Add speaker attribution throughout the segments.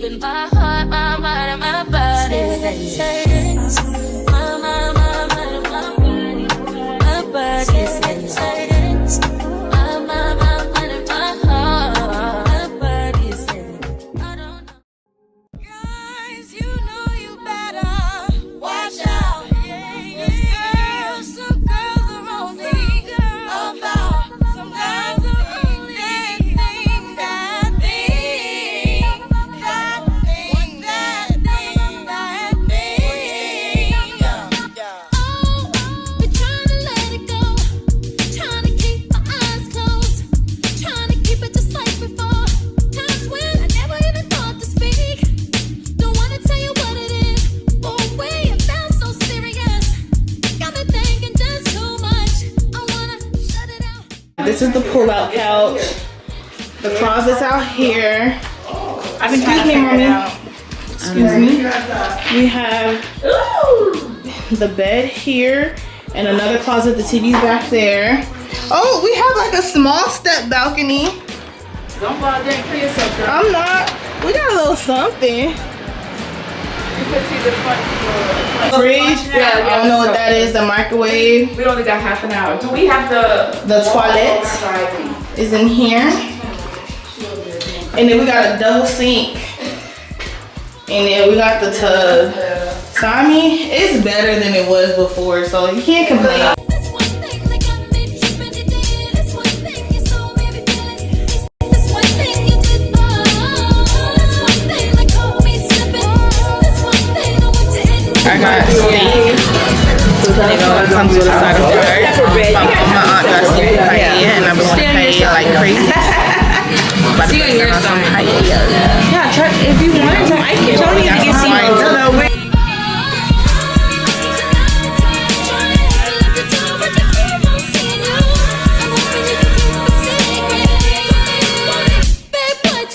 Speaker 1: keeping my heart, my mind, and my body. My mind, my mind, and my body. My body says my mind, my mind, and my heart. My body says I don't know. Guys, you know you better watch out. Girls, some girls are only about. Some guys are only think that thing. Oh, been trying to let it go. Trying to keep my eyes closed. Trying to keep it just like before. Times when I never even thought to speak. Don't wanna tell you what it is. For a way it felt so serious. Got me thinking just too much. I wanna shut it out.
Speaker 2: This is the pull-out couch. The closet's out here. Excuse me, mommy. Excuse me. We have the bed here and another closet. The TV's back there. Oh, we have like a small step balcony.
Speaker 3: Don't go out there and kill yourself, girl.
Speaker 2: I'm not. We got a little something.
Speaker 3: You can see the front
Speaker 2: Fridge.
Speaker 3: Yeah,
Speaker 2: I don't know what that is. The microwave.
Speaker 3: We only got half an hour. Do we have
Speaker 2: The toilet is in here. And then we got a double sink. And then we got the tub. So I mean, it's better than it was before, so you can't complain.
Speaker 1: This one thing that got me tripping, you did. This one thing you saw me feeling. This one thing you did. This one thing that caught me slipping. This one thing I want to end.
Speaker 2: I got steak. You know, it comes with a side of fries. My aunt got steak paella, and I'm going to paella like crazy. But I'm going to some paella.
Speaker 4: Yeah, try, if you wanted some, I can tell you to get some.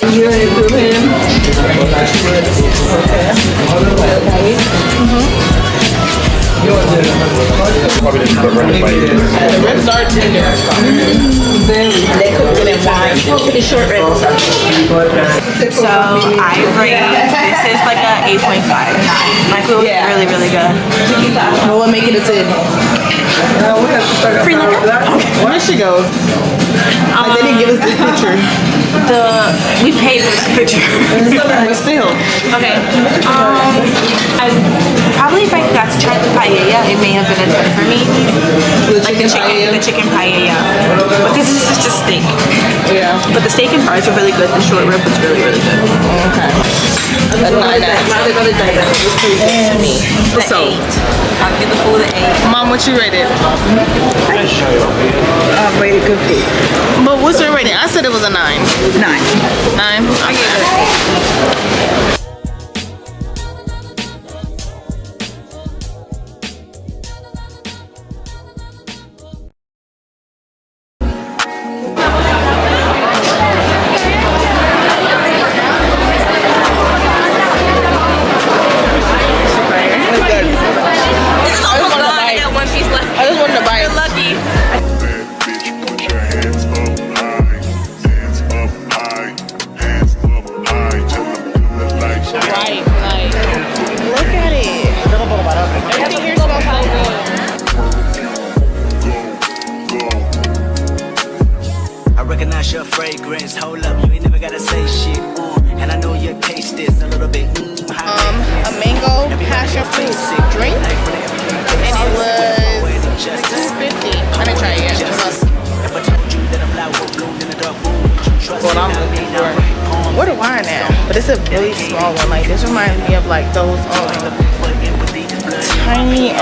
Speaker 2: You ready to do him? The ribs are tender. They cook good and wine. It's short ribs.
Speaker 4: So I rate this is like a 8.5. Like it was really, really good.
Speaker 2: What would make it a 10?
Speaker 4: Free liquor.
Speaker 2: Where she goes? Like they didn't give us this picture.
Speaker 4: We paid for this picture.
Speaker 2: But still.
Speaker 4: Okay. I probably if I got to try the paella, it may have been a 10 for me.
Speaker 2: The
Speaker 4: chicken paella. Because this is just steak.
Speaker 2: Yeah.
Speaker 4: But the steak and fries are really good. The short rib was really, really good.
Speaker 2: Okay. That's not that.
Speaker 4: The 8. I'll give the food an 8.
Speaker 2: Mom, what you rated?
Speaker 5: I rated good food.
Speaker 2: But what's your rating? I said it was a 9.
Speaker 5: 9.
Speaker 2: 9? I gave it an 8. I just wanted to buy it.
Speaker 4: Lucky.
Speaker 2: Right, like, look at it. Everything here smells so good.
Speaker 6: I recognize your fragrance. Hold up, you ain't never gotta say shit. And I know your taste is a little bit
Speaker 2: A mango passion fruit drink, and it was $2.50. I didn't try it yet. What I'm looking for. Where the wine at? But it's a really small one. Like this reminds me of like those tiny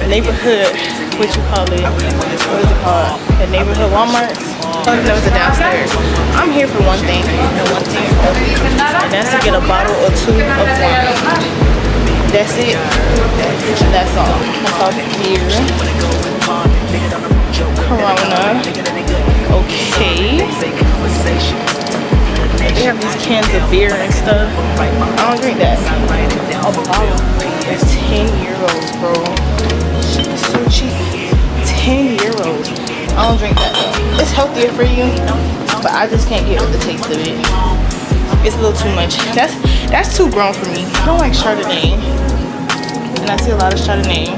Speaker 2: neighborhood, what you call it? What is it called? The neighborhood Walmarts. That was a downstairs. I'm here for one thing and one thing only, and that's to get a bottle or 2 of wine. That's it. That's all. That's all here. Corona. Okay. They have these cans of beer and stuff. I don't drink that. A bottle is 10 euros, bro. Shit is so cheap. 10 euros. I don't drink that though. It's healthier for you, but I just can't get with the taste of it. It's a little too much. That's too grown for me. I don't like Chardonnay. And I see a lot of Chardonnay.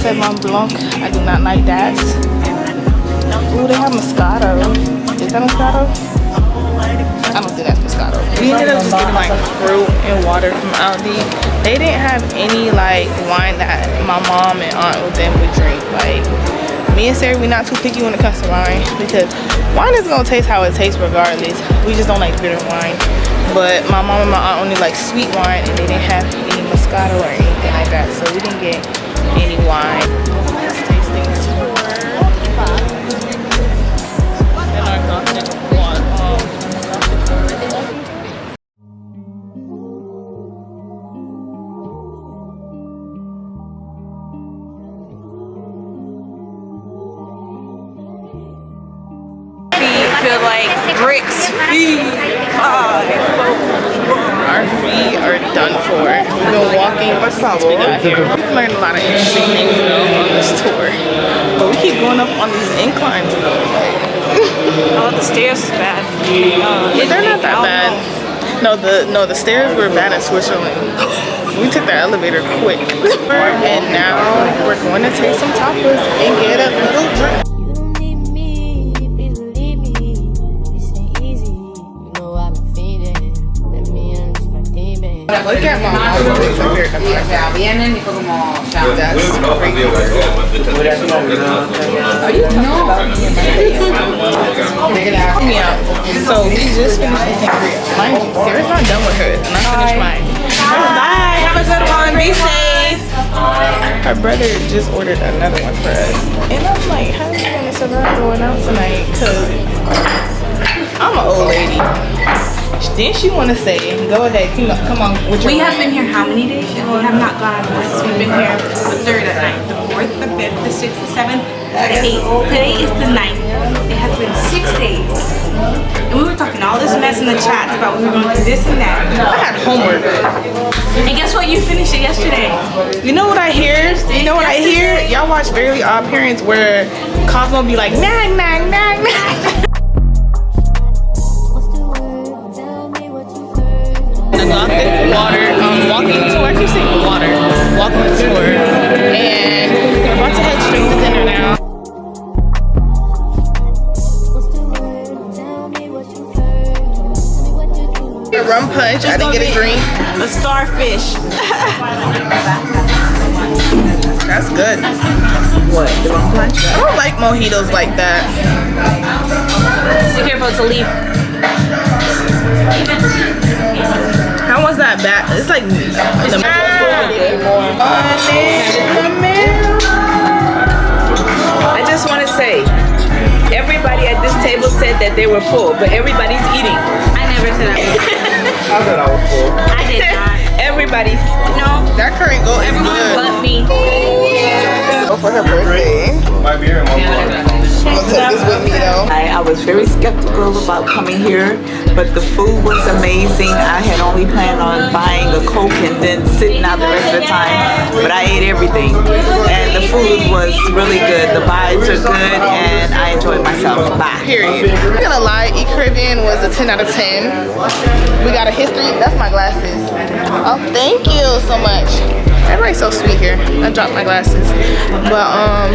Speaker 2: Sauvignon Blanc, I do not like that. Ooh, they have Moscato. Is that Moscato? I don't think that's Moscato. We ended up just getting like fruit and water from Aldi. They didn't have any like wine that my mom and aunt with them would drink. Like me and Sarah, we're not too picky when it comes to wine because wine is gonna taste how it tastes regardless. We just don't like bitter wine. But my mom and my aunt only like sweet wine, and they didn't have any Moscato or anything like that, so we didn't get any wine. Let's tasting tour. And our Gothic one.
Speaker 4: Feel like bricks.
Speaker 2: Our feet are done for. We've been walking since we got here. We've learned a lot of interesting things though on this tour. But we keep going up on these inclines though.
Speaker 4: Oh, the stairs is bad.
Speaker 2: They're not that bad. No, the stairs were bad in Switzerland. We took the elevator quick. And now we're going to take some tapas and get a little drink. Look at my mom. So we just finished the sangria. Mind you, Sarah's not done with hers, and I finished mine.
Speaker 4: Bye. Have a good one. Be safe.
Speaker 2: Her brother just ordered another one for us, and I'm like, how are you gonna survive going out tonight? Cause I'm an old lady. Then she want to say, go ahead, come on with your
Speaker 5: We have been here how many days? We have not gone once. We've been here the 3rd at night, the 4th, the 5th, the 6th, the 7th, the 8th. Today is the 9th. It has been 6 days. And we were talking all this mess in the chats about we were going to do this and that.
Speaker 2: I had homework.
Speaker 5: And guess what? You finished it yesterday.
Speaker 2: You know what I hear? You know what I hear? Y'all watch Fairly Odd Parents where Cosmo be like, nag, nag, nag, nag. The Gothic water, walking tour. I keep saying water. Walking tour. And we're about to head straight to dinner now. A rum punch. I didn't get a drink.
Speaker 4: The starfish.
Speaker 2: That's good.
Speaker 4: What? The rum punch?
Speaker 2: I don't like mojitos like that.
Speaker 5: Be careful, it's a leaf.
Speaker 2: How was that bad? It's like
Speaker 7: I just want to say, everybody at this table said that they were full, but everybody's eating.
Speaker 5: I never said I was.
Speaker 8: I said I was full.
Speaker 5: I did not.
Speaker 7: Everybody.
Speaker 5: No,
Speaker 2: that current goat is
Speaker 5: everyone
Speaker 2: good.
Speaker 5: but me.
Speaker 2: Go for her birthday.
Speaker 8: Might be here in 1 month.
Speaker 2: I'm gonna take this with me though.
Speaker 9: I was very skeptical about coming here, but the food was amazing. I had only planned on buying a Coke and then sitting out the rest of the time, but I ate everything. And the food was really good. The vibes are good, and I enjoyed myself. Bye.
Speaker 2: Period. I'm gonna lie, Eat Caribbean was a 10 out of 10. We got a history. That's my glasses. Oh, thank you so much. Everybody's so sweet here. I dropped my glasses. But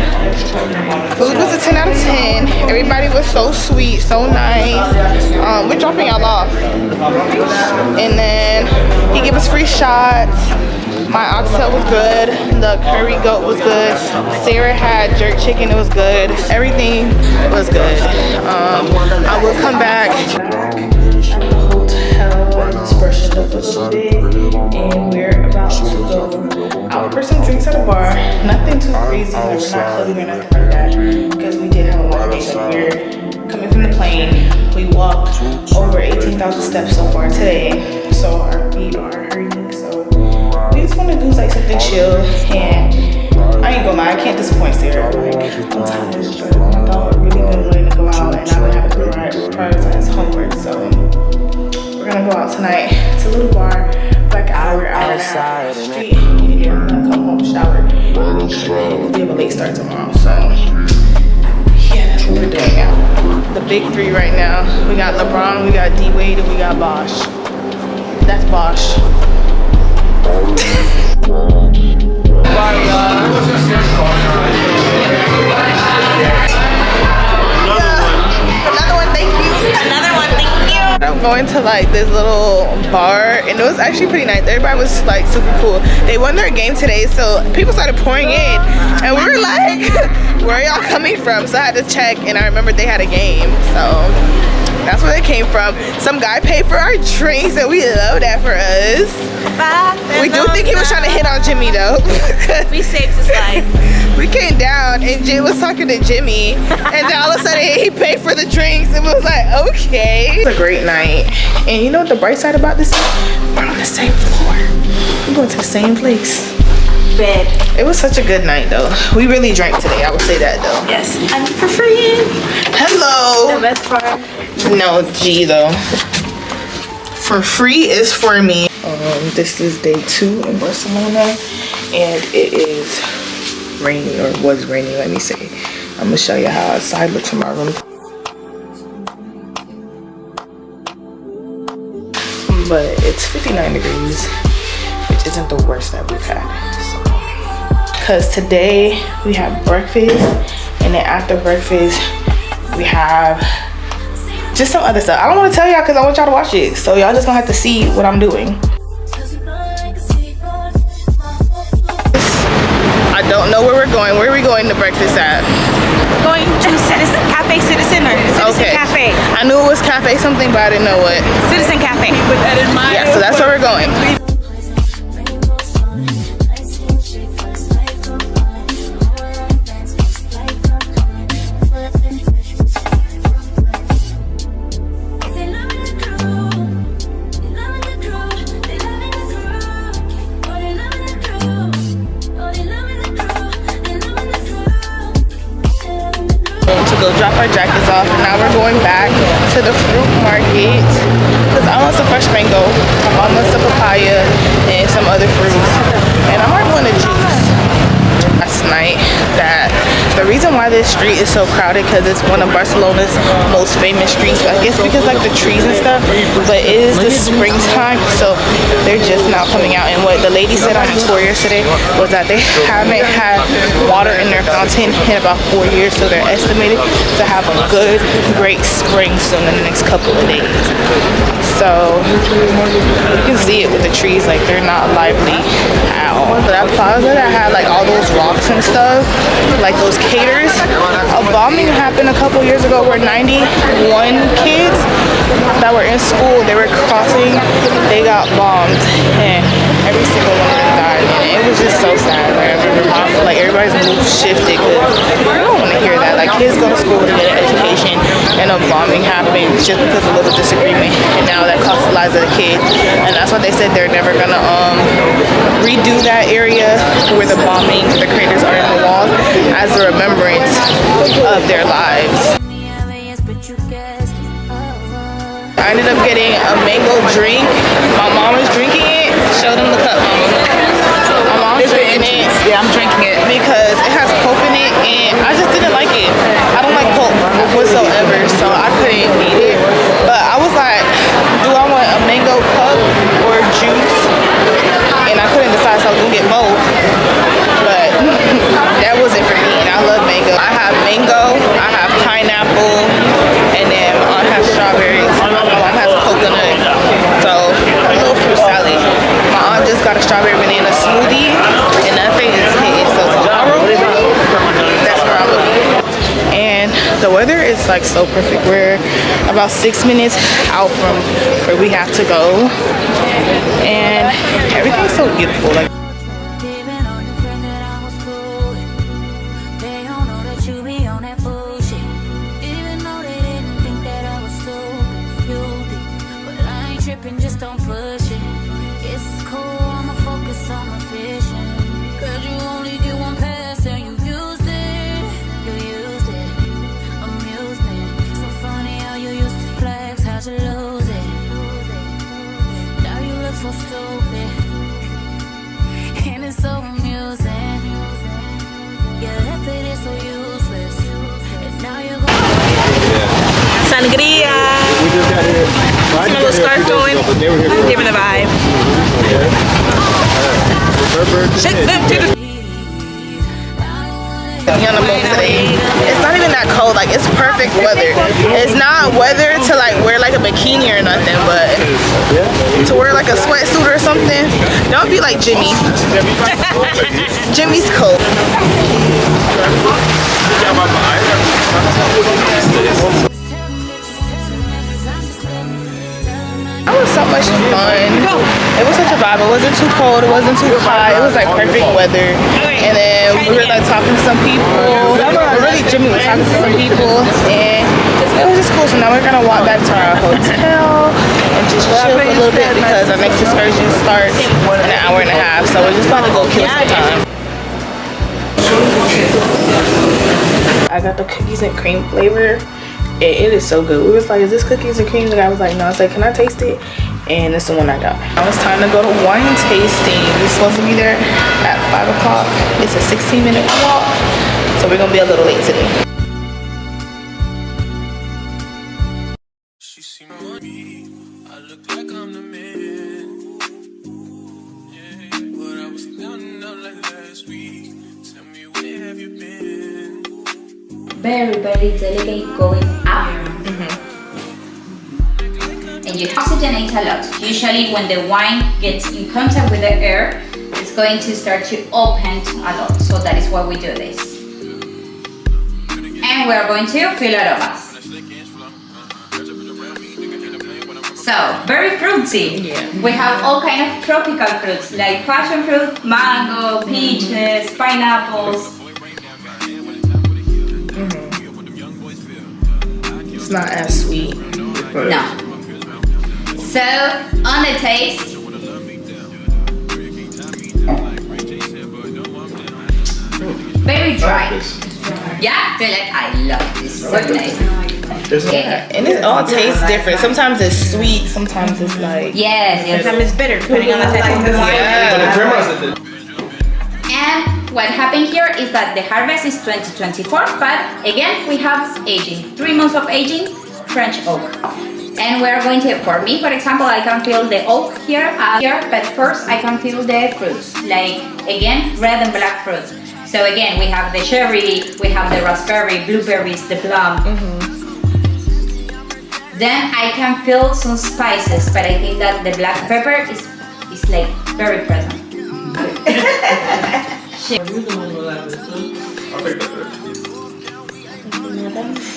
Speaker 2: food was a 10 out of 10. Everybody was so sweet, so nice. We're dropping y'all off. And then he gave us free shots. My oxtail was good. The curry goat was good. Sarah had jerk chicken. It was good. Everything was good. I will come back. Just freshened up a little bit, and we're about to go out for some drinks at a bar. Nothing too crazy, like we're not clubbing or nothing like that, because we did have a long day. Like we're coming from the plane. We walked over 18,000 steps so far today, so our feet are hurting. So we just want to do like something chill, and I ain't gonna lie, I can't disappoint Sarah. Like I'm tired, but my dog really been wanting to go out, and I've been having to prioritize homework. So we're gonna go out tonight. It's a little bar, like an hour and a half street. And then we're gonna come home, shower, and we have a late start tomorrow. So yeah, that's what we're doing now. the big three right now. We got LeBron, we got D-Wade, and we got Bosh. That's Bosh. Another one, thank you.
Speaker 4: Another one, thank you.
Speaker 2: I'm going to like this little bar, and it was actually pretty nice. Everybody was like super cool. They won their game today, so people started pouring in, and we were like, where are y'all coming from? So I had to check, and I remembered they had a game, so that's where they came from. Some guy paid for our drinks, and we love that for us. We do think he was trying to hit on Jimmy though.
Speaker 4: We saved his life.
Speaker 2: We came down and Jim was talking to Jimmy, and then all of a sudden he paid for the drinks, and we was like, okay. It's a great night. And you know what the bright side about this is? We're on the same floor. We're going to the same place.
Speaker 4: Bed.
Speaker 2: It was such a good night though. We really drank today, I would say that though.
Speaker 4: Yes, and for free.
Speaker 2: Hello.
Speaker 4: The best part.
Speaker 2: No, G though. For free is for me. This is day 2 in Barcelona, and it is raining, or was raining, let me say. I'm gonna show you how outside looks from my room. But it's 59 degrees, which isn't the worst that we've had. Because today we have breakfast, and then after breakfast we have just some other stuff. I don't want to tell y'all because I want y'all to watch it, so y'all just gonna have to see what I'm doing. I don't know where we're going. Where are we going to breakfast at?
Speaker 5: Going to Cafe Citizen or Citizen Cafe.
Speaker 2: I knew it was cafe something, but I didn't know what.
Speaker 5: Citizen Cafe.
Speaker 2: Yeah, so that's where we're going. To go drop our jackets off, and now we're going back to the fruit market because I want some fresh mango, I want some papaya, and some other fruits, and I might want a juice. Last night that the reason why this street is so crowded because it's one of Barcelona's most famous streets, I guess because like the trees and stuff, but it is the springtime, so they're just now coming out. And what the lady said on the tour yesterday was that they haven't had water in their fountain in about 4 years, so they're estimated to have a good great spring soon in the next couple of days. So you can see it with the trees, like they're not lively at all. But that plaza that had like all those rocks and stuff, like those caters, a bombing happened a couple years ago where 91 kids that were in school, they were crossing, they got bombed, and every single one of them died. And it was just so sad. Like, I remember like everybody's mood shifted because I don't want to hear that. Like kids go to school to get an education, and a bombing happened just because of a little disagreement, and now that costs the lives of the kids. And that's why they said they're never gonna redo that area where the bombing, the craters are in the walls, as a remembrance of their lives. I ended up getting a mango drink. My mom is drinking it. Show them the cup, mama. My mom's drinking it.
Speaker 9: Yeah, I'm drinking it.
Speaker 2: Because it has Coke in it, and I just didn't like it. I don't like Coke whatsoever, so I couldn't eat it. But I was like, do I want a mango cup or juice? And I couldn't decide, so I was gonna get both. But that wasn't for me, and I love mango. I have mango, I have pineapple, and then my aunt has strawberries. My mom has coconut. So a little fruit salad. My aunt just got a strawberry banana smoothie, and that thing is hitting. So tomorrow, that's where I'm gonna be. And the weather is like so perfect. We're about 6 minutes out from where we have to go, and everything's so beautiful. Like,
Speaker 1: just don't push it. It's cool, I'ma focus on my vision. Cause you only get one pass and you used it. You used it, amusement. So funny how you used to flex, how'd you lose it? Now you look so stupid, and it's so amusing. Your effort is so useless, and now you're going.
Speaker 8: they were here.
Speaker 4: Giving the vibe. Shake them titties.
Speaker 2: On the boat today. It's not even that cold, like it's perfect weather. It's not weather to like wear like a bikini or nothing, but to wear like a sweatsuit or something, don't be like Jimmy. Jimmy's cold. That was so much fun. It was such a vibe. It wasn't too cold. It wasn't too hot. It was like perfect weather. And then we were like talking to some people. Really, Jimmy was talking to some people, and it was just cool. So now we're gonna walk back to our hotel and just chill for a little bit because our next excursion starts in an hour and a half. So we're just about to go kill some time. I got the cookies and cream flavor. It is so good. We was like, is this cookies and cream? The guy was like, no. I was like, can I taste it? And it's the one I got. Now it's time to go to wine tasting. We're supposed to be there at 5 o'clock. It's a 16-minute walk, so we're gonna be a little late today.
Speaker 10: She see money, I look like I'm the man. Yeah, but I was down out like last week. Tell me where have you been?
Speaker 11: Very delicate going up. And you oxygenate a lot. Usually when the wine gets in contact with the air, it's going to start to open a lot. So that is why we do this. And we're going to fill it up. So, very fruity. Yeah. We have all kind of tropical fruits like passion fruit, mango, peaches, pineapples.
Speaker 2: It's not as sweet.
Speaker 11: No. So, on the taste, very dry. Yeah, feel like I love this. So nice.
Speaker 2: Yeah, and it all tastes different. Sometimes it's sweet, sometimes it's like
Speaker 11: sometimes
Speaker 4: it's bitter, depending on the type of wine.
Speaker 11: And what happened here is that the harvest is 2024, but again we have aging, 3 months of aging French oak. And we're going to, for me, for example, I can feel the oak here, but first I can feel the fruits, like again red and black fruits. So again we have the cherry, we have the raspberry, blueberries, the plum. Then I can feel some spices, but I think that the black pepper is like very present.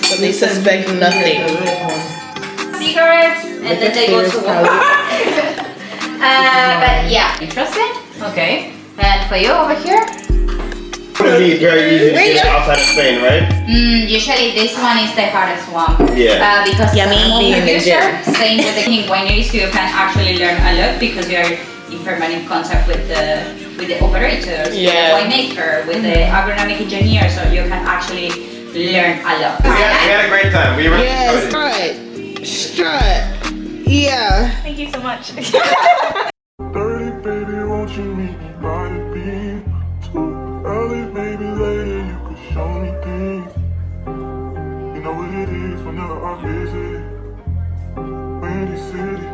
Speaker 2: So they suspect nothing.
Speaker 11: Cigarettes, and then they go to work. But yeah, interesting. Okay. And for you over here?
Speaker 8: It would be very easy to get outside of Spain, right?
Speaker 11: Usually this one is the hardest one.
Speaker 8: Yeah.
Speaker 11: Because
Speaker 4: Yummy.
Speaker 11: I'm a producer, same with the wineries, you can actually learn a lot because you are in permanent contact with the operators, with the winemaker, with the agronomic engineer, so you can actually learn a lot.
Speaker 8: We had a great time. We were
Speaker 2: strut. Yeah.
Speaker 4: Thank you so much.
Speaker 10: 30, baby, won't you meet me by the beam? Too early, maybe later you could show me things. You know what it is whenever I visit Windy City.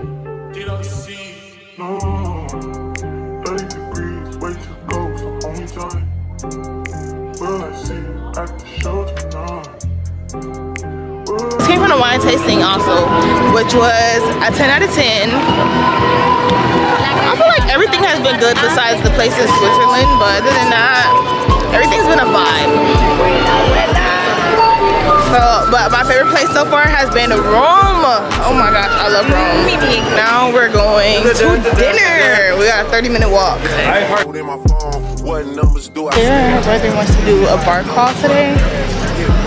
Speaker 10: No, 30 degrees, way to go, so hold me tight. Will I see you at the show tonight?
Speaker 2: Came from the wine tasting also, which was a 10 out of 10. I feel like everything has been good besides the place in Switzerland, but other than that, everything's been a vibe. So, but my favorite place so far has been Rome. Oh my gosh, I love Rome. Now we're going to dinner. We got a 30-minute walk. Yeah, my brother wants to do a bar crawl today,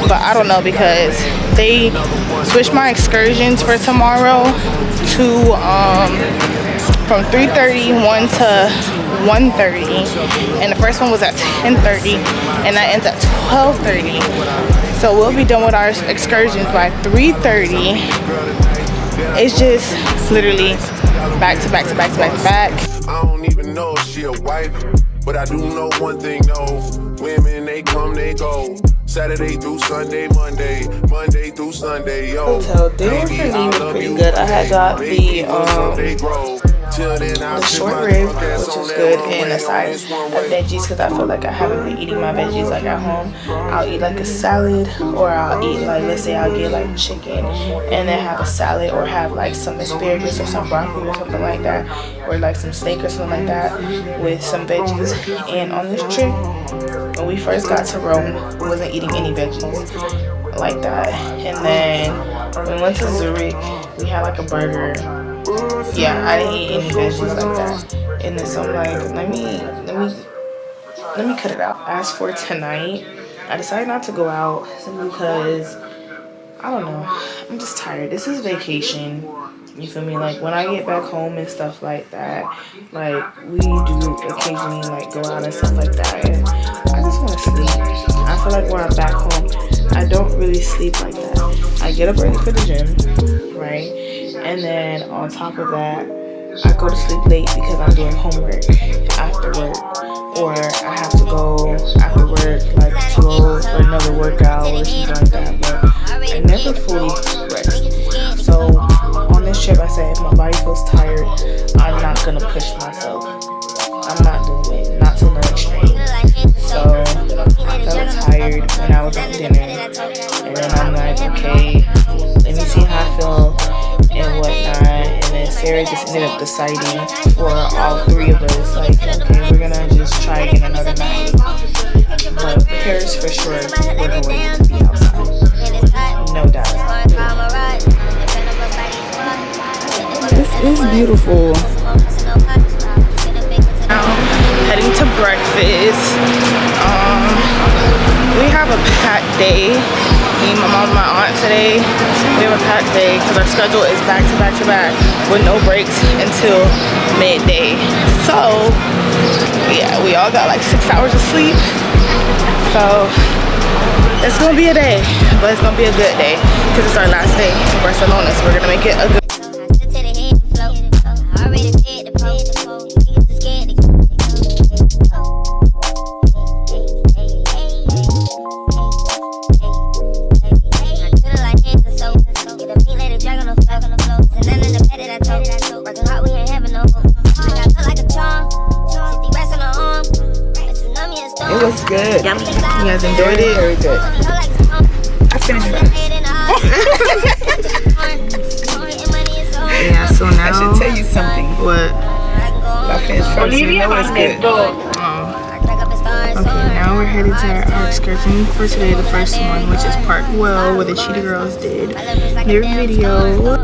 Speaker 2: but I don't know because they switched my excursions for tomorrow to from 3:30 to 1:30, and the first one was at 10:30 and that ends at 12:30. So we'll be done with our excursions by 3:30. It's just literally back to back to back to back to back.
Speaker 10: I don't even know if she a wife, but I do know one thing though. Women, they come, they go. Saturday through Sunday, Monday through Sunday, yo.
Speaker 2: So dinner for me was pretty good. I had got the short rib, which is good, and a side of veggies because I feel like I haven't been eating my veggies like at home. I'll eat like a salad, or I'll eat like, let's say I'll get like chicken and then have a salad, or have like some asparagus or some broccoli or something like that, or like some steak or something like that with some veggies. And on this trip, when we first got to Rome, we wasn't eating any veggies like that. And then when we went to Zurich, we had like a burger. Yeah, I didn't eat any veggies like that. And then so I'm like, let me cut it out. As for tonight, I decided not to go out simply because I don't know, I'm just tired. This is vacation, you feel me? Like when I get back home and stuff like that, like we do occasionally like go out and stuff like that, and I just want to sleep. I feel like when I'm back home, I don't really sleep like that. I get up early for the gym, right? And then on top of that, I go to sleep late because I'm doing homework after work, or I have to go after work like to go for another workout or something like that. But I never fully rest. So on this trip, I said if my body feels tired, I'm not gonna push myself. I'm not doing it, not till the extreme. So I felt tired when I was at dinner, and then I'm like, okay, let me see how I feel and whatnot. And then Sarah just ended up deciding for all three of us, like, okay, we're gonna just try again another night. But Paris for sure, we're going to be outside, no doubt. This is beautiful. Now heading to breakfast. We have a packed day. Me, my mom, my aunt today. We have a packed day because our schedule is back to back to back with no breaks until midday. So yeah, we all got like 6 hours of sleep. So it's gonna be a day, but it's gonna be a good day because it's our last day in Barcelona. So we're gonna make it a good. It was good. Yummy. You guys enjoyed it? Very good. I finished fast. Yeah, so now I should tell you something. What? I finished first. You know it's good. Okay, now we're headed to our excursion for today, the first one, which is Park Well, where the Cheetah Girls did their video.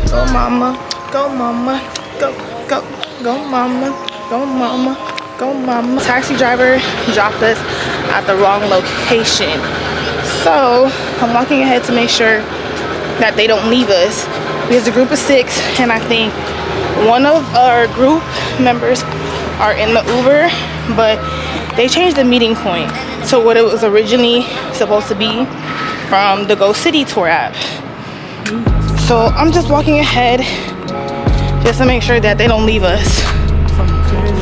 Speaker 2: Go mama, go mama, go mama, go mama, go mama. Taxi driver dropped us at the wrong location, so I'm walking ahead to make sure that they don't leave us. There's a group of 6, and I think one of our group members are in the Uber, but they changed the meeting point to what it was originally supposed to be from the Go City tour app. So I'm just walking ahead just to make sure that they don't leave us.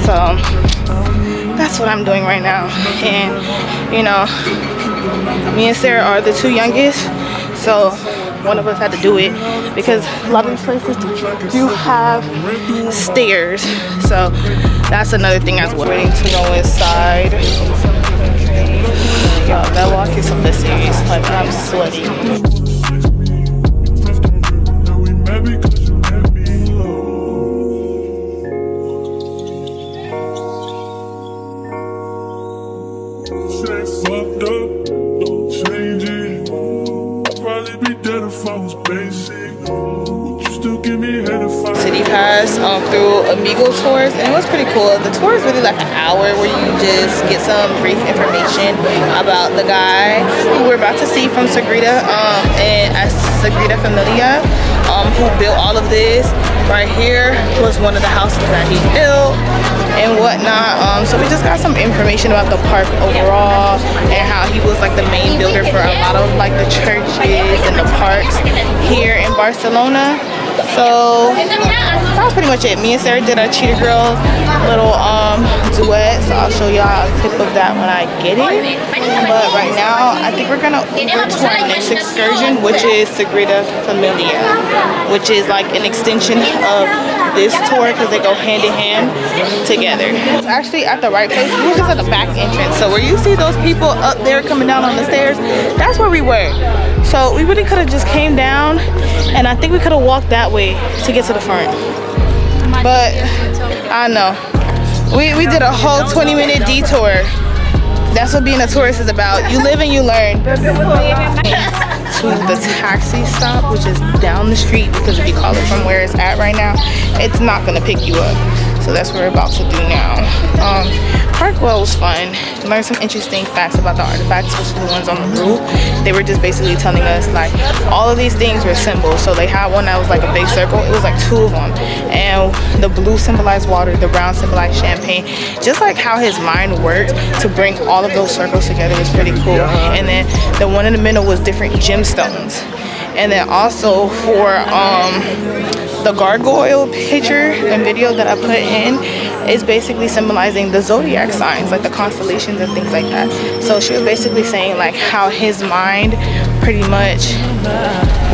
Speaker 2: So that's what I'm doing right now. And you know, me and Sarah are the 2 youngest, so one of us had to do it because a lot of these places do have stairs. So that's another thing as well. Waiting to go inside. Yo, that walk is something serious. Like, I'm sweating. City Pass through Beagle tours, and it was pretty cool. The tour is really like an hour where you just get some brief information about the guy who we're about to see from Sagrada and Sagrada Familia, who built all of this. Right here was one of the houses that he built and whatnot. So we just got some information about the park overall and how he was like the main builder for a lot of like the churches and the parks here in Barcelona. So that was pretty much it. Me and Sarah did our Cheetah Girls little duet, so I'll show y'all a clip of that when I get it. But right now I think we're gonna Uber to our next excursion, which is Sagrada Familia, which is like an extension of this tour because they go hand in hand together. It's actually at the right place. We were just at the back entrance, so where you see those people up there coming down on the stairs, that's where we were. So we really could have just came down, and I think we could have walked that way to get to the front. But I know we did a whole 20-minute detour. That's what being a tourist is about. You live and you learn. To the taxi stop, which is down the street, because if you call it from where it's at right now, it's not gonna pick you up. So that's what we're about to do now. Parkwell was fun. Learned some interesting facts about the artifacts, especially the ones on the roof. They were just basically telling us like all of these things were symbols. So they had one that was like a big circle. It was like 2 of them, and the blue symbolized water, the brown symbolized champagne. Just like how his mind worked to bring all of those circles together was pretty cool. And then the one in the middle was different gemstones. And then also for the gargoyle picture and video that I put in is basically symbolizing the zodiac signs, like the constellations and things like that. So she was basically saying like how his mind pretty much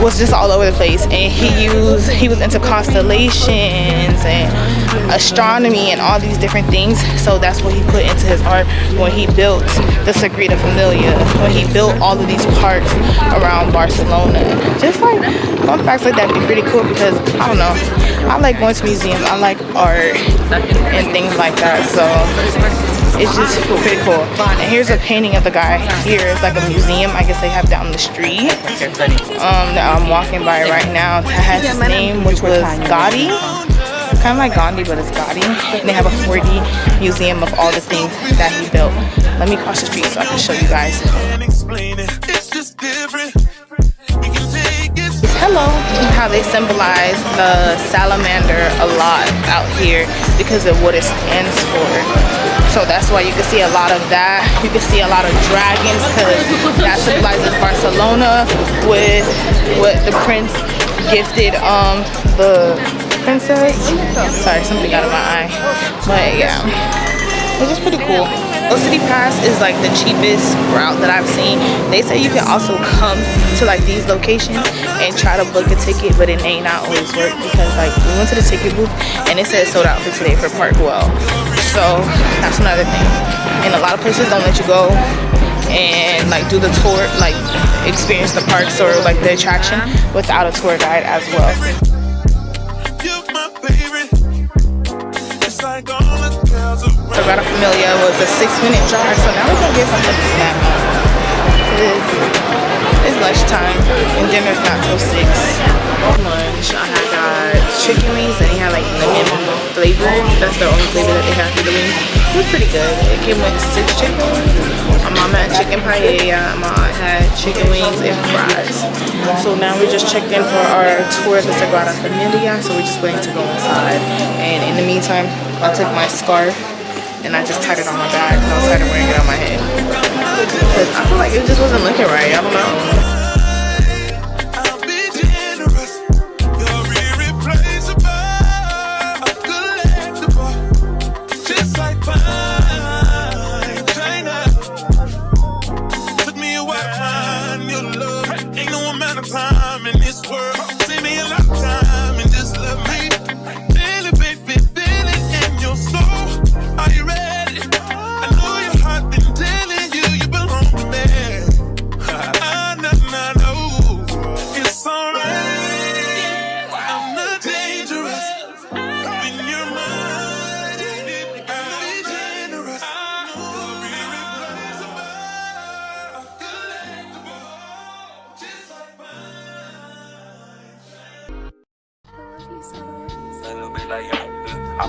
Speaker 2: was just all over the place, and he was into constellations and astronomy and all these different things. So that's what he put into his art when he built the Sagrada Familia, when he built all of these parks around Barcelona. Just like fun facts like that be pretty cool, because I don't know, I like going to museums, I like art and things like that, so it's just pretty cool. And here's a painting of the guy. Here is like a museum I guess they have down the street that I'm walking by right now. That has his name, which was Gaudi. Kind of like Gandhi, but it's Gaudi. And they have a 4D museum of all the things that he built. Let me cross the street so I can show you guys. Hello. How they symbolize the salamander a lot out here because of what it stands for. So that's why you can see a lot of that. You can see a lot of dragons because that symbolizes Barcelona, with what the prince gifted the princess. Sorry, something got in my eye. But yeah, it's just pretty cool. City Pass is like the cheapest route that I've seen. They say you can also come to like these locations and try to book a ticket, but it may not always work because like we went to the ticket booth and it said sold out for today for Parkwell. So that's another thing. And a lot of places don't let you go and like do the tour, like experience the parks or like the attraction without a tour guide as well. Sagrada Familia was a 6-minute drive, so now we're gonna get something to snack on. It's lunchtime and dinner's not till 6. Lunch, I got chicken wings and they had like lemon flavor. That's the only flavor that they have for the wings. It was pretty good. It came with 6 chicken wings. My mom had chicken paella. My aunt had chicken wings and fries. So now we just checked in for our tour of the Sagrada Familia. So we're just waiting to go inside. And in the meantime, I took my scarf and I just tied it on my back and I was tired of wearing it on my head. Because I feel like it just wasn't looking right. I don't know.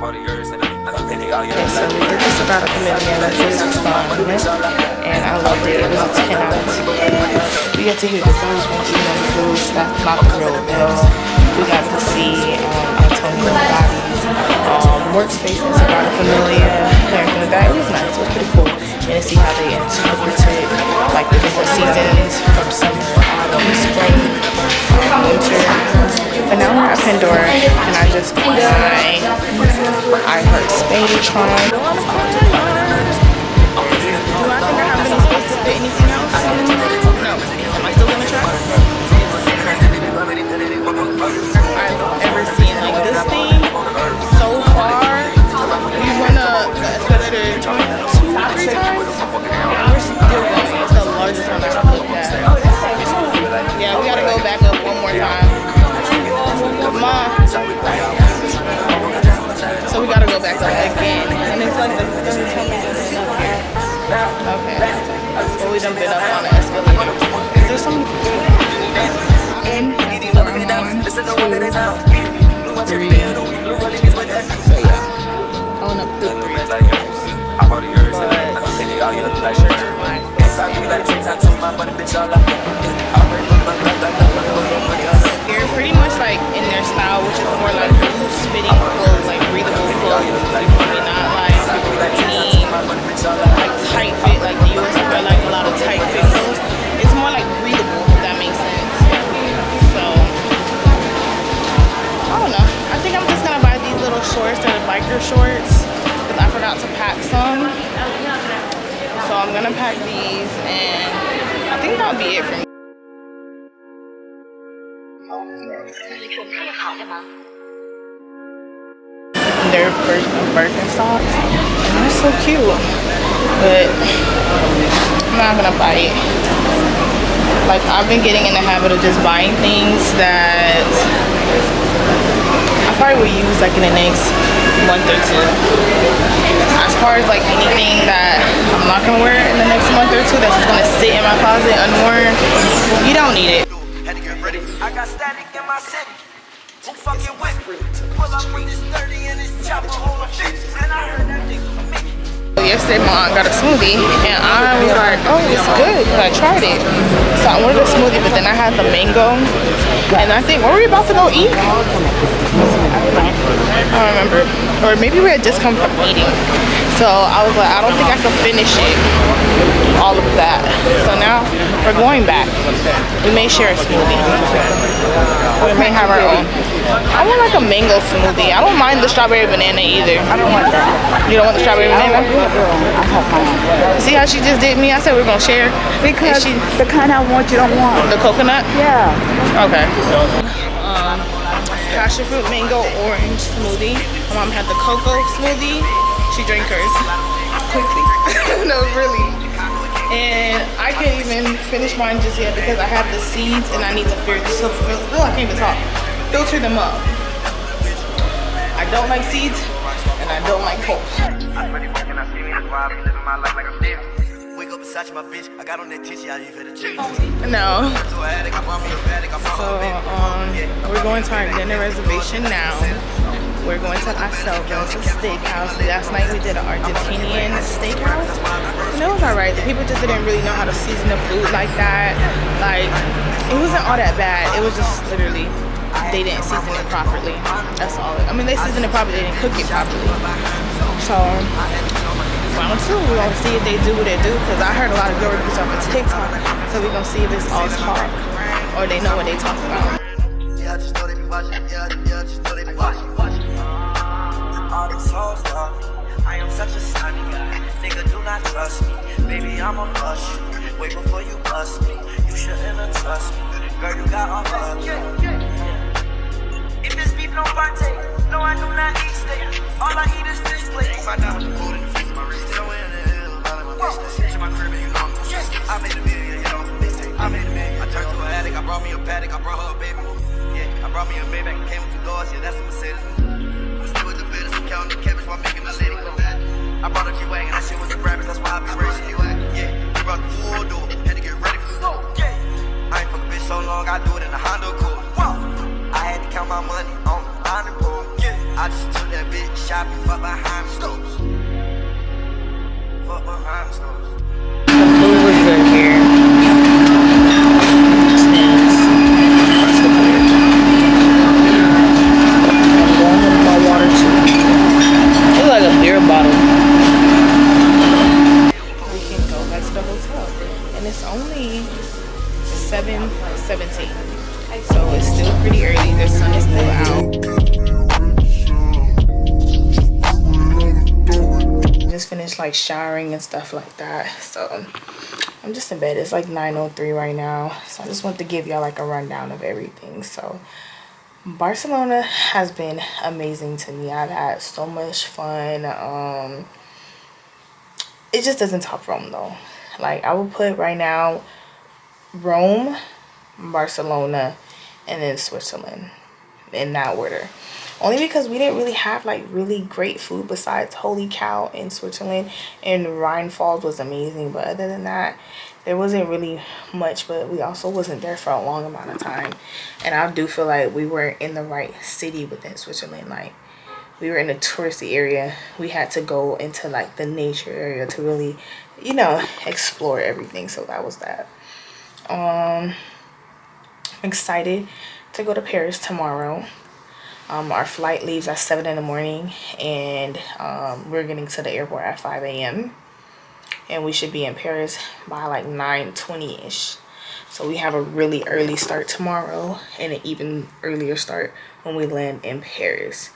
Speaker 2: Okay, so we did this about a million. This is fun, and I loved it. It was a 10 out of 10. We got to hear the birds from eating on the blues. That's not the real deal. We got to see Antonio's bodies, workspace is about a familiar, everything like that. It was nice. It was pretty cool. And to see how they interpreted like the different seasons from summer, autumn, spring, winter. But now we're at Pandora, and I just bought my iHeart Spain-tron. Do I think I have any space to fit anything else? No. Am I still gonna try? I've ever seen like this thing so far. We went up the escalator 2 times. We're still going. It's the largest one I've looked at. Yeah, we gotta go back up one more time. Come on. So we gotta go back up again. And it's like the third time we did it up here. Okay. Well, we done been up on the escalator. Is there some? And that's what I'm on. 2, 3. So yeah. I went up to 3. They're pretty much like in their style, which is more like loose fitting clothes, like breathable clothes. Maybe not like team, like tight fit, like the US wear like a lot of tight fit clothes. It's more like breathable, if that makes sense. So I don't know. I think I'm just gonna buy these little shorts. They're biker shorts because I forgot to pack some. So I'm gonna pack these, and I think that'll be it for me. Their version of Birkenstocks, and they're so cute, but I'm not gonna buy it. Like, I've been getting in the habit of just buying things that I probably will use like in the next month or two. As far as like anything that I'm not gonna wear in the next month or two that's just gonna sit in my closet unworn, you don't need it.
Speaker 6: I got static in my city. Who fucking with me? Pull up with this 30 and this chopper hold a fix. And I heard that nigga me.
Speaker 2: Yesterday my aunt got a smoothie and I was like, oh, it's good because I tried it. So I wanted a smoothie, but then I had the mango. And I think, were we about to go eat? I don't remember. Or maybe we had just come from eating. So I was like, I don't think I could finish it. All of that. So now we're going back. We may share a smoothie. We may have our own. I want like a mango smoothie. I don't mind the strawberry banana either. I don't want that. You don't want the strawberry banana?
Speaker 9: I have mine.
Speaker 2: See how she just did me? I said we're gonna share.
Speaker 9: Because the kind I want you don't want.
Speaker 2: The coconut?
Speaker 9: Yeah.
Speaker 2: Okay. Passion fruit mango orange smoothie. My mom had the cocoa smoothie. She drank hers quickly. No, really. And I can't even finish mine just yet because I have the seeds and I need to I can't even talk. Filter them up. I don't like seeds and I don't like pulp. No. So we're going to our dinner reservation now. We're going to Aselva's steakhouse. Last night we did an Argentinian steakhouse. And it was alright. The people just didn't really know how to season the food like that. Like, it wasn't all that bad. It was just literally, they didn't season it properly. That's all. I mean, they seasoned it properly, they didn't cook it properly. So, round 2, we're gonna see if they do what they do. Because I heard a lot of good reviews off of TikTok. So we're gonna see if it's all talk or they know what they talk about.
Speaker 6: Yeah, I just know they be watching. Yeah, just know they be watching. All these hoes love me. I am such a sunny guy. Nigga, do not trust me. Baby, I'ma bust you. Wait before you bust me. You shouldn't have trust me. Girl, you got all of me. If this beef no partake, no, I do not eat steak. All I eat is fish plates. My diamonds are cold in the face of my wrist. Still in the hill, all in my business. Shit in my crib and you know I'm too stressed. I made a million, you know I'm mixtape. I made a million. I turned to an addict. I brought me a paddock. I brought her a baby. Yeah, I brought me a Maybach. Came with 2 doors. Yeah, that's a Mercedes. Counting the cabbage while making a lady go back. I brought a G-Wagon, that shit was a rabbit, that's why I be racing you at. Yeah, we brought the full door, had to get ready for the yeah. I ain't fuck a bitch so long, I do it in a Honda Accord. I had to count my money on the line and boom. Yeah, I just took that bitch shopping,
Speaker 2: like showering and stuff like that. So I'm just in bed. It's like 9:03 right now. So I just want to give y'all like a rundown of everything. So Barcelona has been amazing to me. I've had so much fun. It just doesn't top Rome though. Like I will put right now Rome, Barcelona, and then Switzerland in that order. Only because we didn't really have like really great food besides Holy Cow in Switzerland, and Rhine Falls was amazing, but other than that there wasn't really much. But we also wasn't there for a long amount of time, and I do feel like we weren't in the right city within Switzerland. Like we were in a touristy area. We had to go into like the nature area to really, you know, explore everything. So that was that. I'm excited to go to Paris tomorrow. Our flight leaves at 7 in the morning, and we're getting to the airport at 5 a.m. and we should be in Paris by like 9:20ish. So we have a really early start tomorrow and an even earlier start when we land in Paris.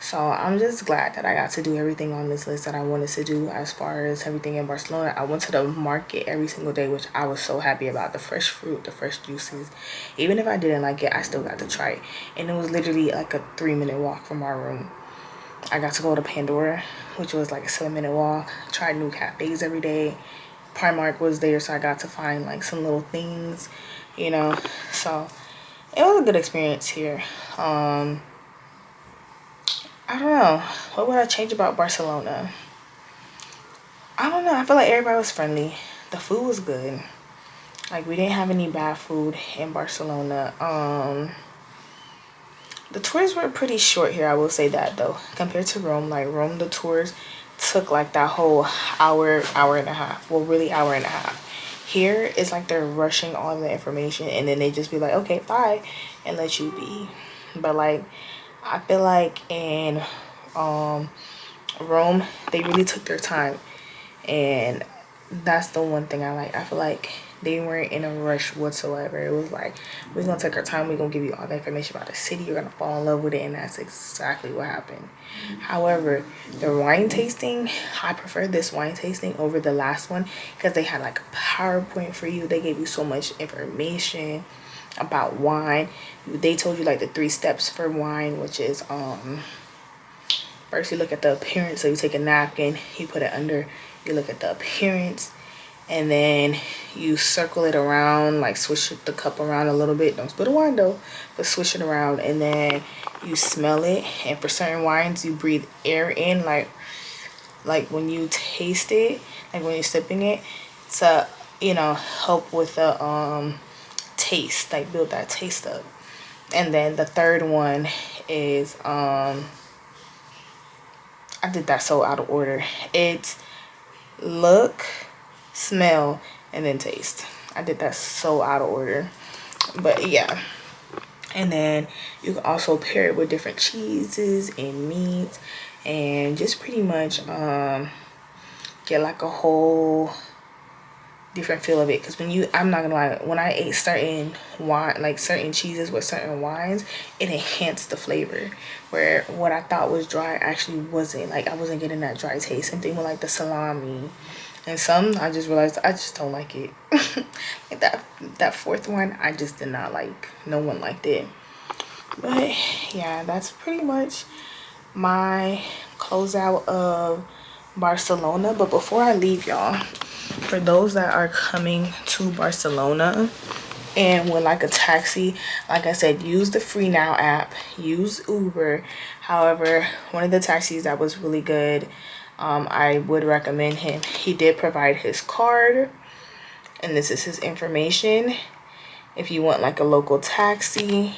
Speaker 2: So I'm just glad that I got to do everything on this list that I wanted to do as far as everything in Barcelona. I went to the market every single day, which I was so happy about. The fresh fruit, the fresh juices. Even if I didn't like it, I still got to try it. And it was literally like a 3-minute walk from our room. I got to go to Pandora, which was like a 7-minute walk. Tried new cafes every day. Primark was there, so I got to find like some little things, you know. So it was a good experience here. I don't know. What would I change about Barcelona? I don't know. I feel like everybody was friendly. The food was good. Like, we didn't have any bad food in Barcelona. The tours were pretty short here, I will say that, though. Compared to Rome. Like, Rome, the tours took, like, that whole hour, hour and a half. Well, really, hour and a half. Here, it's like they're rushing all the information, and then they just be like, okay, bye, and let you be. But, like, I feel like in Rome, they really took their time, and that's the one thing I like. I feel like they weren't in a rush whatsoever. It was like, we're gonna take our time, we're gonna give you all the information about the city, you're gonna fall in love with it, and that's exactly what happened. However, the wine tasting, I prefer this wine tasting over the last one because they had like a PowerPoint for you. They gave you so much information about wine. They told you like the 3 steps for wine, which is first you look at the appearance. So you take a napkin, you put it under, you look at the appearance, and then you circle it around, like swish the cup around a little bit. Don't spill the wine though, but swish it around, and then you smell it. And for certain wines, you breathe air in, like when you taste it, like when you're sipping it, to, you know, help with the taste, like build that taste up. And then the third one is I did that so out of order. It's look, smell, and then taste. I did that so out of order, but yeah. And then you can also pair it with different cheeses and meats, and just pretty much get like a whole different feel of it. Because when you, I'm not gonna lie, when I ate certain wine, like certain cheeses with certain wines, it enhanced the flavor, where what I thought was dry actually wasn't. Like I wasn't getting that dry taste. Same thing with like the salami, and some I just realized I just don't like it. Like that fourth one, I just did not like. No one liked it. But yeah, that's pretty much my closeout of Barcelona. But before I leave y'all, for those that are coming to Barcelona and would like a taxi, like I said, use the Free Now app, use Uber. However, one of the taxis that was really good, I would recommend him. He did provide his card, and this is his information. If you want like a local taxi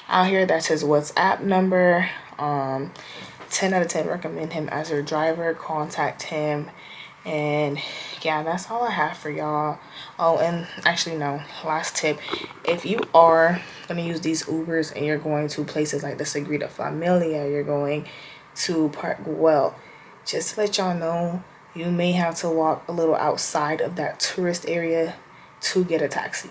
Speaker 2: out here, that's his WhatsApp number. 10 out of 10 recommend him as your driver. Contact him. And yeah, that's all I have for y'all. Oh, and actually no, last tip, if you are gonna use these Ubers and you're going to places like the Sagrada Familia, you're going to Park Güell, just to let y'all know, you may have to walk a little outside of that tourist area to get a taxi,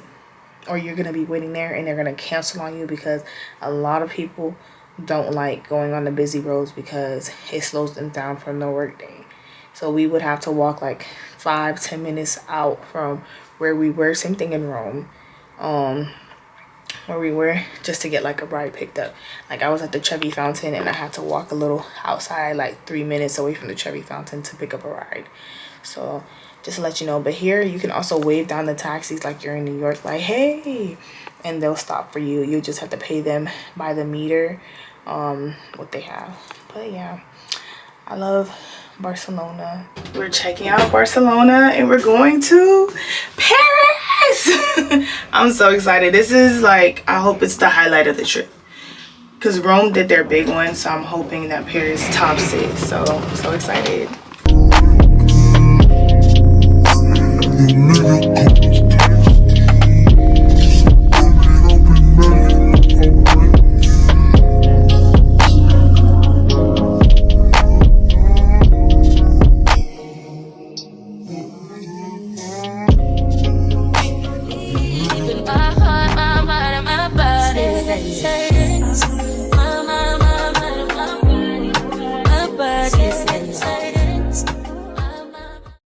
Speaker 2: or you're gonna be waiting there and they're gonna cancel on you, because a lot of people don't like going on the busy roads because it slows them down from their work day. So we would have to walk like 5-10 minutes out from where we were. Same thing in Rome, where we were, just to get like a ride picked up. Like I was at the Trevi Fountain and I had to walk a little outside, like 3 minutes away from the Trevi Fountain to pick up a ride. So just to let you know. But here you can also wave down the taxis like you're in New York, like hey, and they'll stop for you. You just have to pay them by the meter, what they have. But yeah, I love Barcelona. We're checking out Barcelona and we're going to Paris. I'm so excited. This is like, I hope it's the highlight of the trip, because Rome did their big one, so I'm hoping that Paris tops it. So I'm so excited.